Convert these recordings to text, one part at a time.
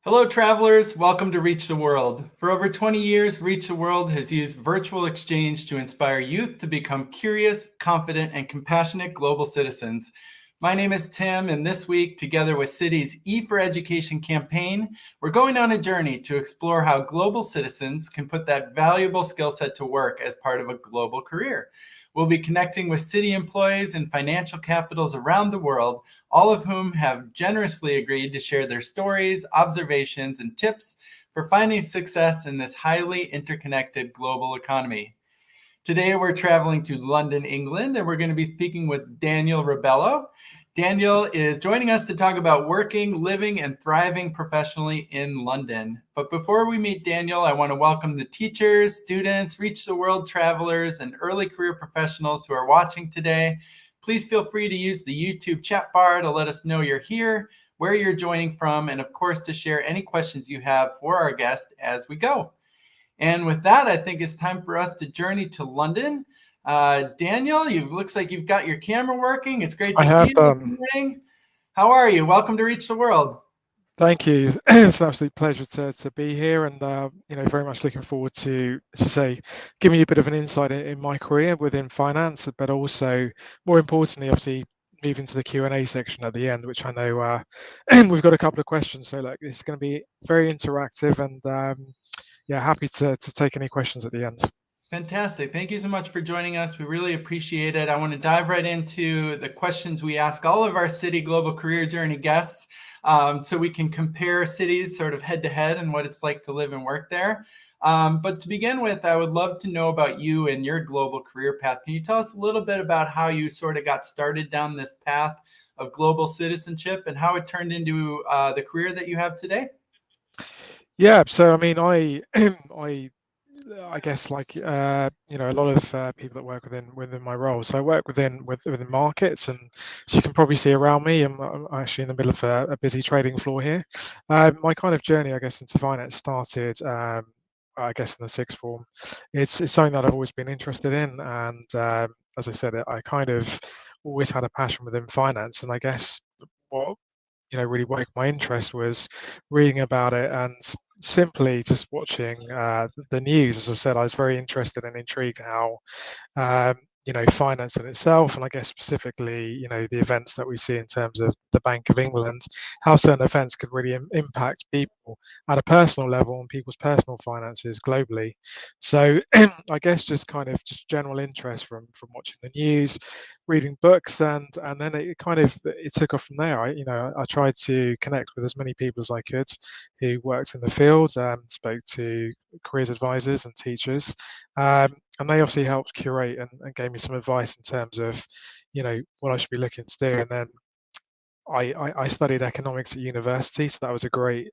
Hello, travelers. Welcome to Reach the World. For over 20 years, Reach the World has used virtual exchange to inspire youth to become curious, confident, and compassionate global citizens. My name is Tim, and this week, together with Citi's E for Education campaign, we're going on a journey to explore how global citizens can put that valuable skill set to work as part of a global career. We'll be connecting with Citi employees in financial capitals around the world, all of whom have generously agreed to share their stories, observations, and tips for finding success in this highly interconnected global economy. Today, we're traveling to London, England, and we're going to be speaking with Daniel Rebello. Daniel is joining us to talk about working, living, and thriving professionally in London. But before we meet Daniel, I want to welcome the teachers, students, Reach the World travelers, and early career professionals who are watching today. Please feel free to use the YouTube chat bar to let us know you're here, where you're joining from, and of course to share any questions you have for our guest as we go. And with that, I think it's time for us to journey to London. Daniel, looks like you've got your camera working. It's great to see you this morning. How are you? Welcome to Reach the World. Thank you. It's an absolute pleasure to be here, and very much looking forward to, as you say, giving you a bit of an insight in my career within finance, but also more importantly, obviously, moving to the Q&A section at the end, which I know we've got a couple of questions. So like, it's going to be very interactive, and happy to take any questions at the end. Fantastic. Thank you so much for joining us. We really appreciate it. I want to dive right into the questions we ask all of our Citi Global Career Journey guests, so we can compare cities sort of head to head and what it's like to live and work there. But to begin with, I would love to know about you and your global career path. Can you tell us a little bit about how you sort of got started down this path of global citizenship and how it turned into the career that you have today? Yeah, so I mean, I guess like a lot of people that work within my role. So I work within markets, and as you can probably see around me, I'm actually in the middle of a busy trading floor here. My kind of journey, I guess, into finance started, I guess, in the sixth form. It's something that I've always been interested in, and as I said, I kind of always had a passion within finance, and I guess what really woke my interest was reading about it and simply just watching the news. As I said, I was very interested and intrigued how finance in itself, and I guess specifically, the events that we see in terms of the Bank of England, how certain events could really impact people at a personal level and people's personal finances globally. So I guess just kind of just general interest from watching the news, reading books, and then it took off from there. I tried to connect with as many people as I could who worked in the field, spoke to careers advisors and teachers, and they obviously helped curate and gave me some advice in terms of what I should be looking to do. And then I studied economics at university, so that was a great.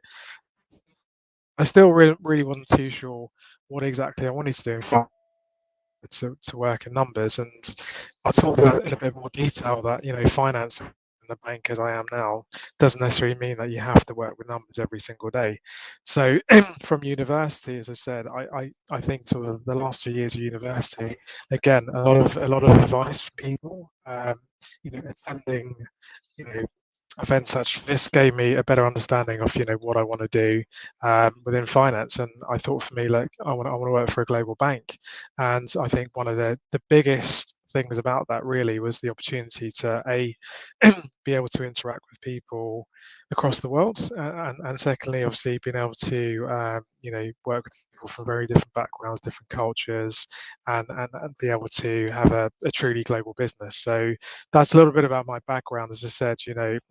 I still really wasn't too sure what exactly I wanted to do to work in numbers, and I'll talk about in a bit more detail that finance in the bank as I am now doesn't necessarily mean that you have to work with numbers every single day. So from university, as I said, I think sort of the last 2 years of university, again, a lot of advice from people, attending events such as this gave me a better understanding of what I want to do within finance. And I thought, for me, like, I want to work for a global bank, and I think one of the biggest things about that really was the opportunity to be able to interact with people across the world, and secondly, obviously, being able to work with people from very different backgrounds, different cultures, and be able to have a truly global business. So that's a little bit about my background. As I said,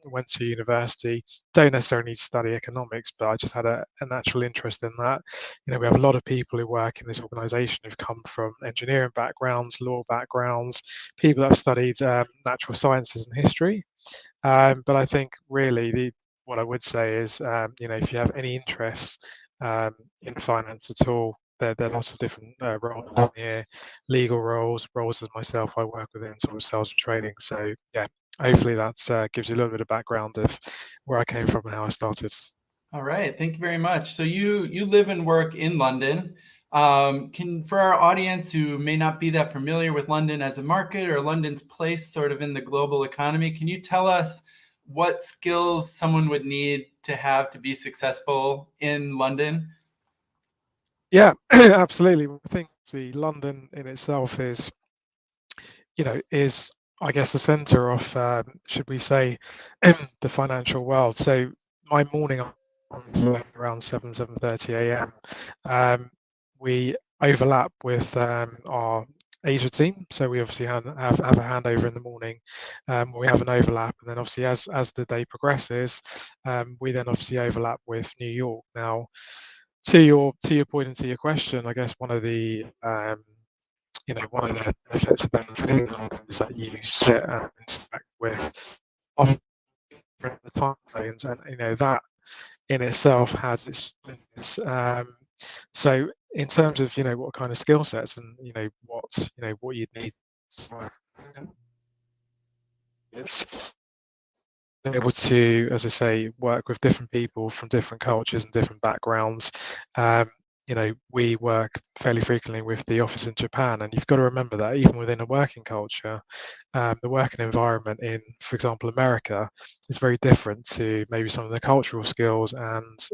went to university, don't necessarily need to study economics, but I just had a natural interest in that. We have a lot of people who work in this organization who've come from engineering backgrounds, law backgrounds, people that have studied natural sciences and history. But I think really what I would say is, if you have any interest in finance at all, there are lots of different roles on here, legal roles as myself. I work within sort of sales and trading. So yeah, hopefully that gives you a little bit of background of where I came from and how I started. All right, thank you very much. So you live and work in London. For our audience who may not be that familiar with London as a market or London's place sort of in the global economy, can you tell us what skills someone would need to have to be successful in London? Yeah, absolutely. I think the London in itself is, is I guess the centre of, should we say, the financial world. So my morning on around 7:30 a.m. We overlap with our Asia team. So we obviously have a handover in the morning. We have an overlap, and then obviously as the day progresses, we then obviously overlap with New York. Now, to your point and to your question, I guess one of the benefits about Citi is that you sit and interact with often the time zones, and that in itself has its limits. So in terms of what kind of skill sets and what you'd need, it's able to, as I say, work with different people from different cultures and different backgrounds. We work fairly frequently with the office in Japan, and you've got to remember that even within a working culture, the working environment in, for example, America is very different to maybe some of the cultural skills and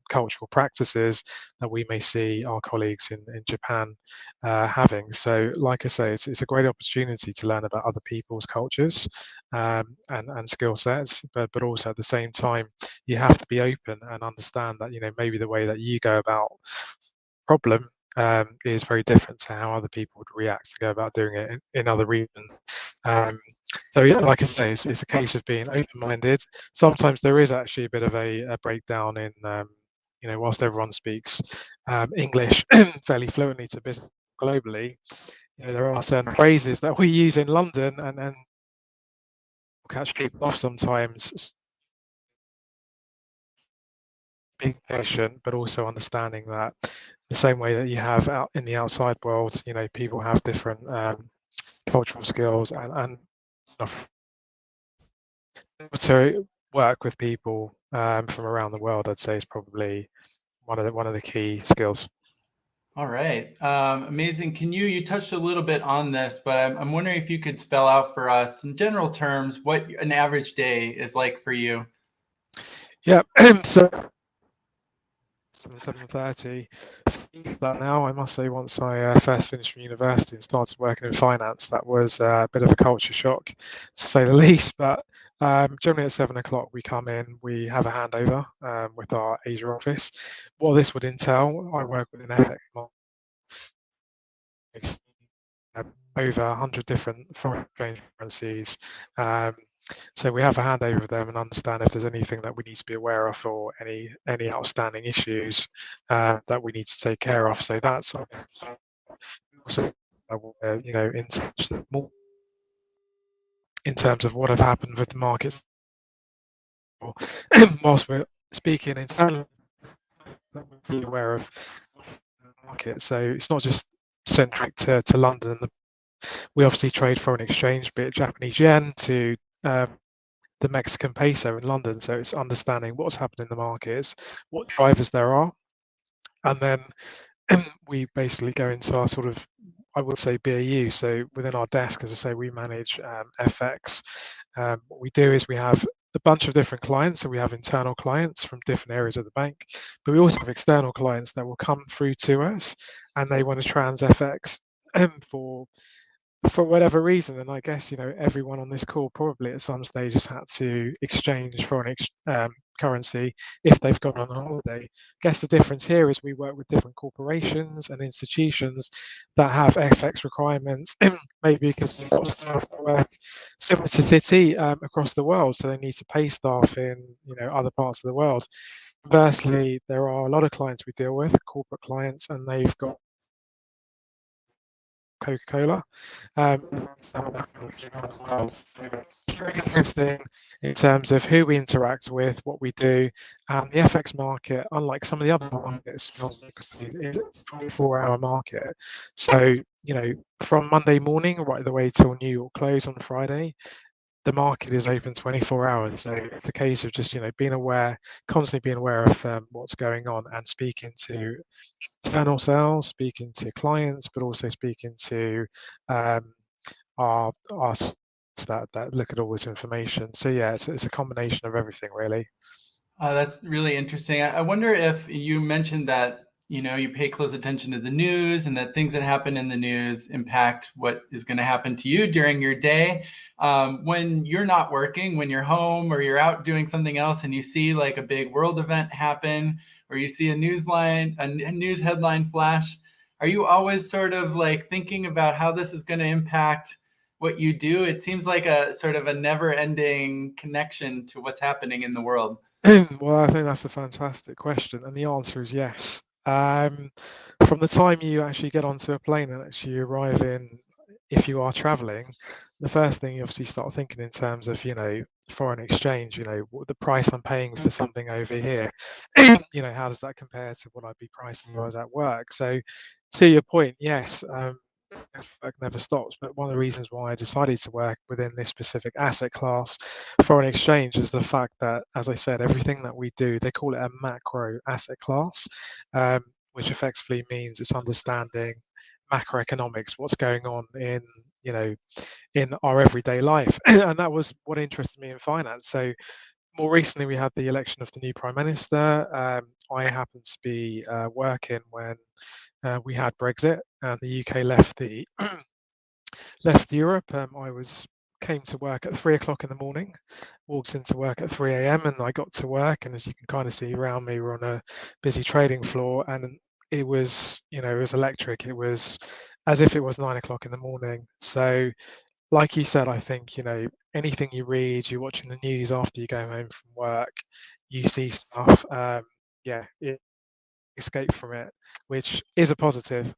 cultural practices that we may see our colleagues in Japan having. So, like I say, it's a great opportunity to learn about other people's cultures and skill sets, but also at the same time, you have to be open and understand that maybe the way that you go about problem is very different to how other people would react to go about doing it in other regions. Um, so yeah, like I say, it's a case of being open-minded. Sometimes there is actually a bit of a breakdown in, whilst everyone speaks English fairly fluently to business globally, there are certain phrases that we use in London and catch people off sometimes. Being patient, but also understanding that the same way that you have out in the outside world, people have different cultural skills and to work with people from around the world, I'd say is probably one of the key skills. All right. Amazing. You touched a little bit on this, but I'm wondering if you could spell out for us in general terms what an average day is like for you. Yeah. So 7:30. That now, I must say, once I first finished from university and started working in finance, that was a bit of a culture shock, to say the least. But generally at 7 o'clock, we come in, we have a handover with our Asia office. What this would entail, I work with an FX over 100 different foreign exchange currencies. So we have a handover with them and understand if there's anything that we need to be aware of or any outstanding issues that we need to take care of. So that's also in touch more in terms of what have happened with the market whilst we're speaking internally, that we're be aware of the market. So it's not just centric to London. We obviously trade foreign exchange, be it Japanese yen to the Mexican peso in London. So it's understanding what's happening in the markets, what drivers there are, and then we basically go into our sort of, I would say, BAU. So within our desk, as I say, we manage FX. What we do is we have a bunch of different clients. So we have internal clients from different areas of the bank, but we also have external clients that will come through to us and they want to trans FX for whatever reason. And I guess everyone on this call probably at some stage has had to exchange foreign currency if they've gone on holiday. I guess the difference here is we work with different corporations and institutions that have FX requirements, maybe because we've got staff that work similar to Citi across the world, so they need to pay staff in other parts of the world. Conversely, there are a lot of clients we deal with, corporate clients, and they've got Coca-Cola. Very interesting in terms of who we interact with, what we do, and the FX market, unlike some of the other markets, is a 24-hour market. So, from Monday morning right the way till New York close on Friday, the market is open 24 hours. So it's a case of just, being aware, constantly being aware of what's going on and speaking to internal sales, speaking to clients, but also speaking to our that look at all this information. So yeah, it's a combination of everything really. That's really interesting. I wonder if you mentioned that, you pay close attention to the news and that things that happen in the news impact what is going to happen to you during your day. When you're not working, when you're home or you're out doing something else and you see like a big world event happen, or you see a news headline flash, are you always sort of like thinking about how this is going to impact what you do? It seems like a sort of a never-ending connection to what's happening in the world. Well, I think that's a fantastic question, and the answer is yes. From the time you actually get onto a plane and actually arrive in, if you are traveling, the first thing you obviously start thinking in terms of, foreign exchange, the price I'm paying for something over here, how does that compare to what I'd be pricing if I was at work? So, to your point, yes, work never stops. But one of the reasons why I decided to work within this specific asset class, foreign exchange, is the fact that, as I said, everything that we do, they call it a macro asset class, which effectively means it's understanding macroeconomics, what's going on you know, in our everyday life. And that was what interested me in finance. So more recently, we had the election of the new prime minister. I happened to be working when we had Brexit and the UK left Europe. I came to work at 3 o'clock in the morning, walked into work at 3 a.m. and I got to work. And as you can kind of see around me, we're on a busy trading floor, and it was electric. It was as if it was 9 o'clock in the morning. So, like you said, I think anything you read, you're watching the news after you go home from work, you see stuff. Yeah, escape from it, which is a positive.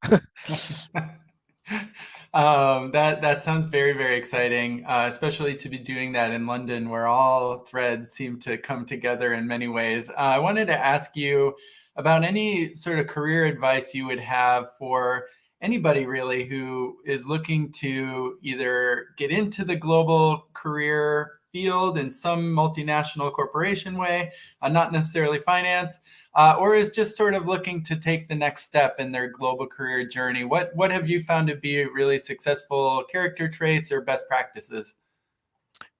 That sounds very, very exciting, especially to be doing that in London, where all threads seem to come together in many ways. I wanted to ask you about any sort of career advice you would have for anybody really who is looking to either get into the global career field in some multinational corporation way, not necessarily finance, or is just sort of looking to take the next step in their global career journey. What have you found to be really successful character traits or best practices?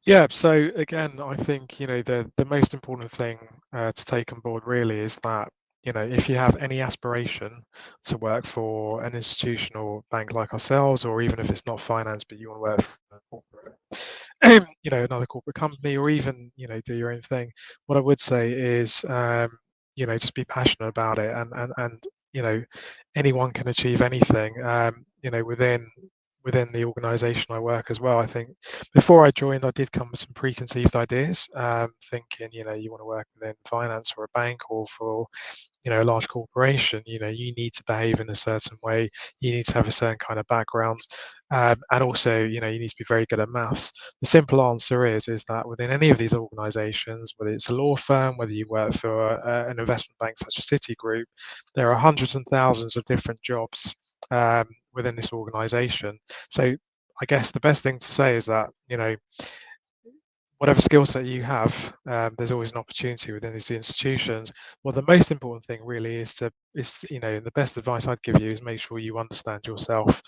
Yeah, so again, I think the most important thing to take on board really is that if you have any aspiration to work for an institutional bank like ourselves, or even if it's not finance, but you want to work for a corporate, another corporate company, or even do your own thing, what I would say is just be passionate about it, and anyone can achieve anything. Within the organization I work as well. I think before I joined, I did come with some preconceived ideas, thinking, you want to work within finance or a bank or for, a large corporation, you need to behave in a certain way. You need to have a certain kind of background. And also, you need to be very good at maths. The simple answer is that within any of these organizations, whether it's a law firm, whether you work for an investment bank such as Citigroup, there are hundreds and thousands of different jobs within this organization. So I guess the best thing to say is that, whatever skill set you have, there's always an opportunity within these institutions. Well, the most important thing really is the best advice I'd give you is make sure you understand yourself,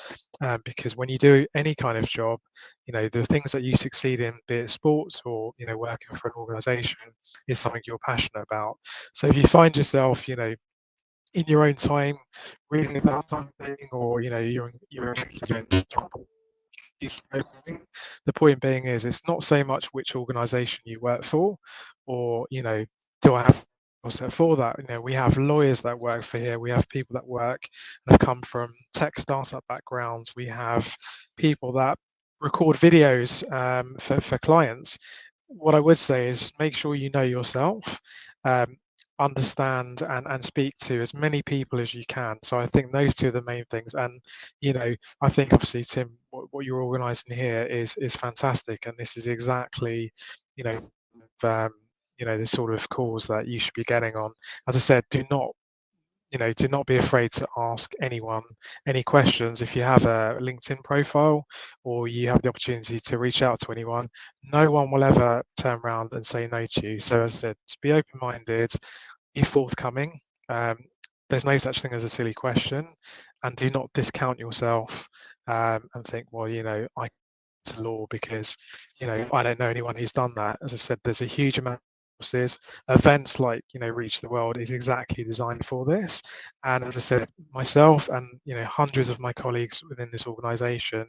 because when you do any kind of job, the things that you succeed in, be it sports or working for an organization, is something you're passionate about. So if you find yourself, in your own time reading about something, or you're interested in programming. The point being is it's not so much which organization you work for, or do I have also for that. We have lawyers that work for here, we have people that work and have come from tech startup backgrounds, we have people that record videos for clients. What I would say is make sure you know yourself, um, understand and speak to as many people as you can. So I think those two are the main things. And I think obviously, Tim, what you're organising here is fantastic, and this is exactly you know um, the sort of calls that you should be getting on. As I said, do not be afraid to ask anyone any questions. If you have a LinkedIn profile or you have the opportunity to reach out to anyone, no one will ever turn around and say no to you. So as I said, just be open-minded, be forthcoming. Um, there's no such thing as a silly question, and do not discount yourself and think, well, I into law because, I don't know anyone who's done that. As I said, there's a huge amount of courses. Events like, Reach the World is exactly designed for this. And as I said, myself and, hundreds of my colleagues within this organization,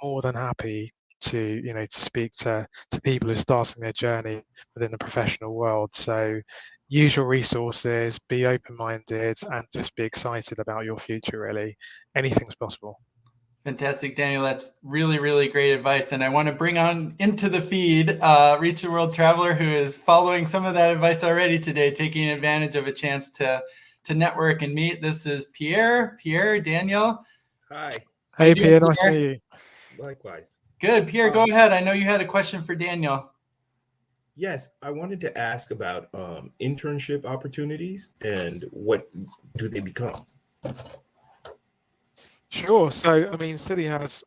more than happy to, to speak to people who are starting their journey within the professional world. So use your resources, be open-minded, and just be excited about your future, really. Anything's possible. Fantastic, Daniel. That's really, really great advice. And I want to bring on into the feed Reach the World Traveler, who is following some of that advice already today, taking advantage of a chance to network and meet. This is Pierre. Pierre, Daniel. Hi. Hey, Pierre. Nice to meet you. Likewise. Good. Pierre, go ahead. I know you had a question for Daniel. Yes, I wanted to ask about internship opportunities and what do they become? Sure. So, I mean, Citi has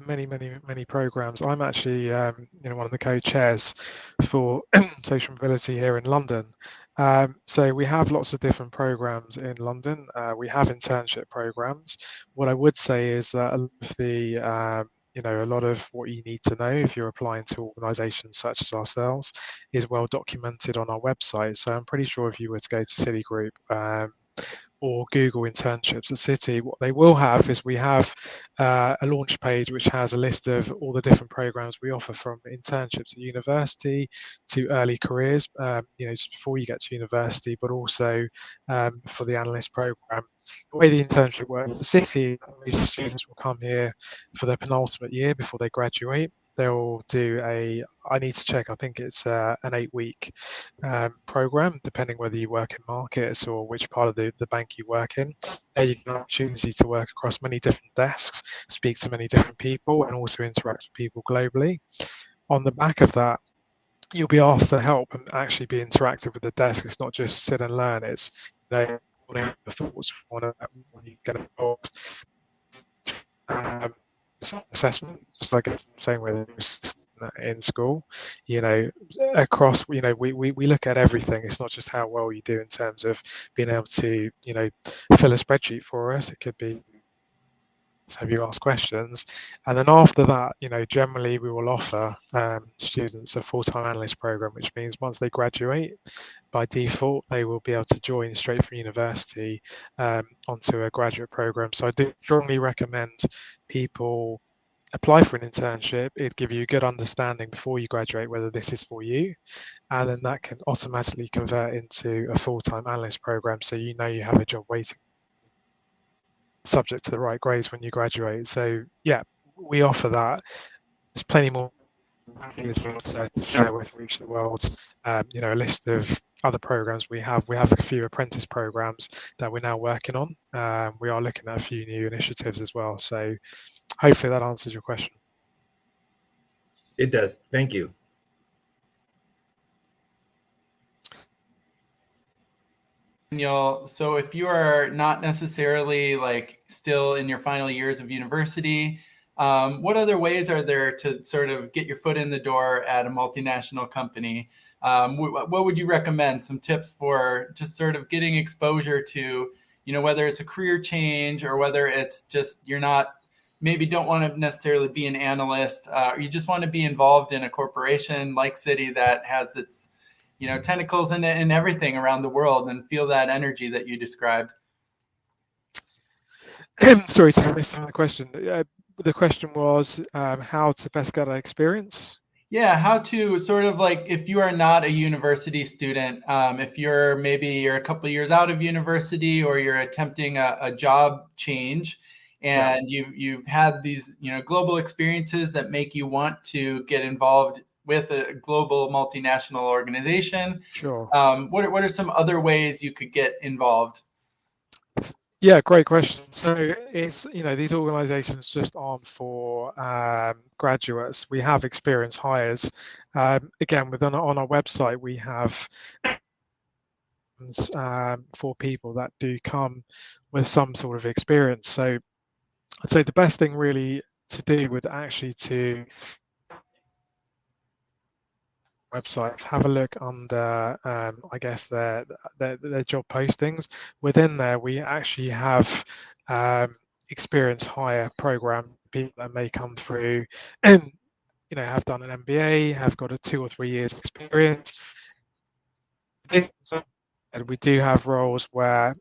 many programs. I'm actually, one of the co-chairs for social mobility here in London. So we have lots of different programs in London. We have internship programs. What I would say is that a lot of the a lot of what you need to know if you're applying to organisations such as ourselves is well documented on our website. So I'm pretty sure if you were to go to Citigroup or Google internships at Citi, what they will have is we have a launch page which has a list of all the different programs we offer, from internships at university to early careers, just before you get to university, but also for the analyst program. The way the internship works at Citi, these students will come here for their penultimate year before they graduate. They'll do I need to check, I think it's an 8-week program, depending whether you work in markets or which part of the bank you work in. There you get an opportunity to work across many different desks, speak to many different people, and also interact with people globally. On the back of that, you'll be asked to help and actually be interactive with the desk. It's not just sit and learn. It's, the thoughts, want to get involved. Assessment, just like I'm saying with in school, across, we look at everything. It's not just how well you do in terms of being able to, fill a spreadsheet for us. It could be have you ask questions, and then after that, generally we will offer students a full-time analyst program, which means once they graduate, by default they will be able to join straight from university onto a graduate program. So I do strongly recommend people apply for an internship. It'd give you a good understanding before you graduate whether this is for you, and then that can automatically convert into a full-time analyst program, so you have a job waiting, subject to the right grades when you graduate. So yeah, we offer that. There's plenty more as well to share with Reach the World. A list of other programs we have. We have a few apprentice programs that we're now working on. We are looking at a few new initiatives as well. So hopefully that answers your question. It does. Thank you. Daniel, so if you are not necessarily still in your final years of university, what other ways are there to sort of get your foot in the door at a multinational company? What would you recommend? Some tips for just sort of getting exposure to, whether it's a career change or whether it's just maybe don't want to necessarily be an analyst, or you just want to be involved in a corporation like Citi that has its tentacles in it and everything around the world, and feel that energy that you described. Sorry to miss some of the question. The question was how to best get that experience. Yeah, how to sort of if you are not a university student, if you're a couple of years out of university, or you're attempting a job change, and you've had these global experiences that make you want to get involved with a global multinational organization. Sure. What are some other ways you could get involved? Yeah, great question. So it's, these organizations just aren't for graduates. We have experienced hires. Again, on our website, we have for people that do come with some sort of experience. So I'd say the best thing really to do would actually to website, have a look under I guess their job postings. Within there we actually have experienced hire program people that may come through and have done an MBA, have got a 2 or 3 years experience. And we do have roles where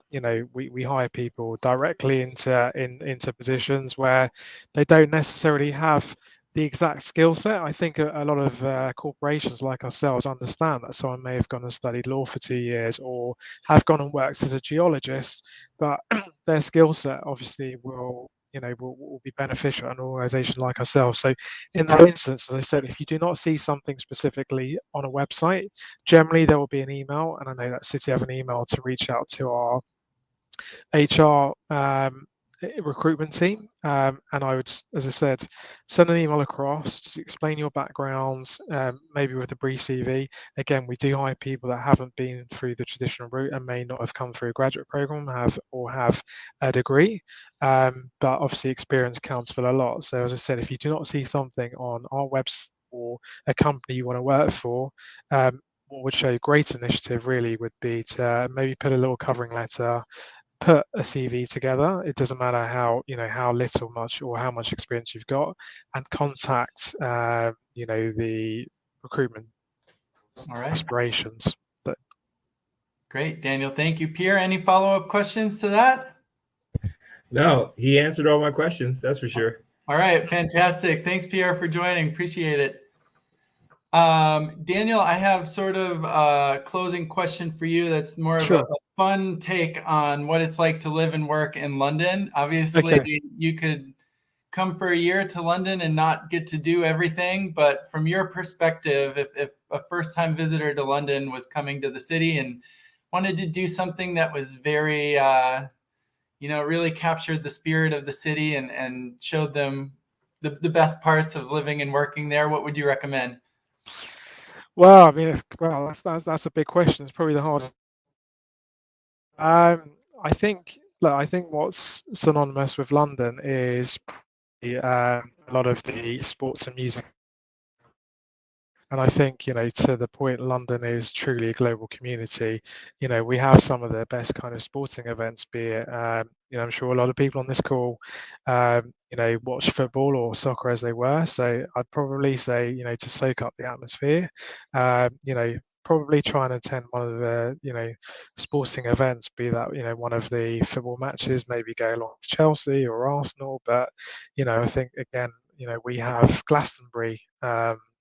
we hire people directly into positions where they don't necessarily have the exact skill set. I think a lot of corporations like ourselves understand that someone may have gone and studied law for 2 years or have gone and worked as a geologist, but their skill set obviously will be beneficial in an organization like ourselves. So in that instance, as I said, if you do not see something specifically on a website, generally there will be an email, and I know that Citi have an email to reach out to our HR recruitment team, and I would, as I said, send an email across to explain your backgrounds, maybe with a brief CV. Again, we do hire people that haven't been through the traditional route and may not have come through a graduate program, have a degree, but obviously experience counts for a lot. So as I said, if you do not see something on our website or a company you want to work for, what would show great initiative really would be to maybe put a little covering letter, put a CV together. It doesn't matter how little, much, or how much experience you've got, and contact the recruitment aspirations. Great, Daniel. Thank you. Pierre, any follow-up questions to that? No, he answered all my questions. That's for sure. All right, fantastic. Thanks, Pierre, for joining. Appreciate it. Daniel, I have sort of a closing question for you that's more of a fun take on what it's like to live and work in London. Obviously, you could come for a year to London and not get to do everything, but from your perspective, if a first-time visitor to London was coming to the city and wanted to do something that was very, really captured the spirit of the city and showed them the best parts of living and working there, what would you recommend? Well, I mean, that's a big question. It's probably the hardest. I think what's synonymous with London is a lot of the sports and music. And I think, to the point, London is truly a global community. We have some of the best kind of sporting events, be it, I'm sure a lot of people on this call, watch football or soccer as they were. So I'd probably say, to soak up the atmosphere, probably try and attend one of the, sporting events, be that, one of the football matches, maybe go along to Chelsea or Arsenal. But, I think, again, we have Glastonbury,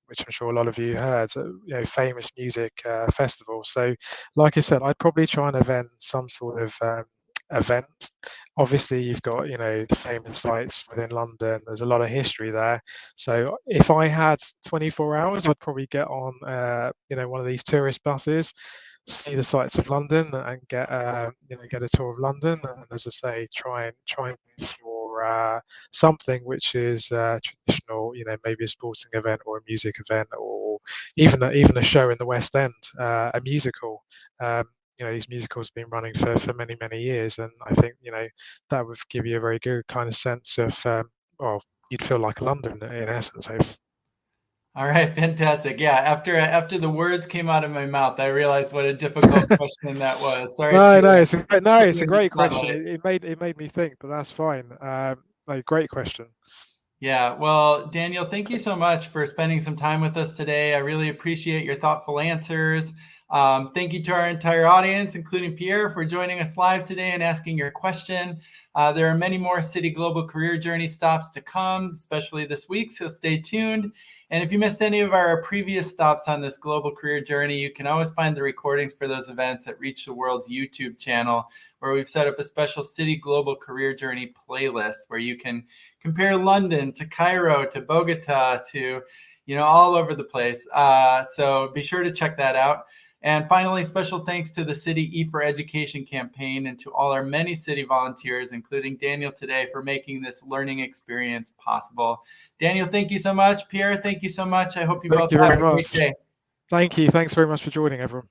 which I'm sure a lot of you heard, famous music festival. So, like I said, I'd probably try and event some sort of event. Obviously, you've got the famous sites within London. There's a lot of history there. So, if I had 24 hours, I'd probably get on one of these tourist buses, see the sights of London, and get a tour of London. And as I say, try and for something which is traditional, maybe a sporting event or a music event, or even a show in the West End, a musical. These musicals have been running for many years, and I think that would give you a very good kind of sense of you'd feel like London in essence. All right, fantastic. Yeah, after the words came out of my mouth, I realized what a difficult question that was. Sorry. It's a great question. It made me think, but that's fine. Great question. Yeah, well, Daniel, thank you so much for spending some time with us today. I really appreciate your thoughtful answers. Thank you to our entire audience, including Pierre, for joining us live today and asking your question. There are many more Citi Global Career Journey stops to come, especially this week, so stay tuned. And if you missed any of our previous stops on this global career journey, you can always find the recordings for those events at Reach the World's YouTube channel, where we've set up a special Citi Global Career Journey playlist where you can compare London to Cairo to Bogota to, all over the place. So be sure to check that out. And finally, special thanks to the Citi E4Education campaign and to all our many Citi volunteers, including Daniel today, for making this learning experience possible. Daniel, thank you so much. Pierre, thank you so much. I hope you both have a great day. Thank you. Thanks very much for joining, everyone.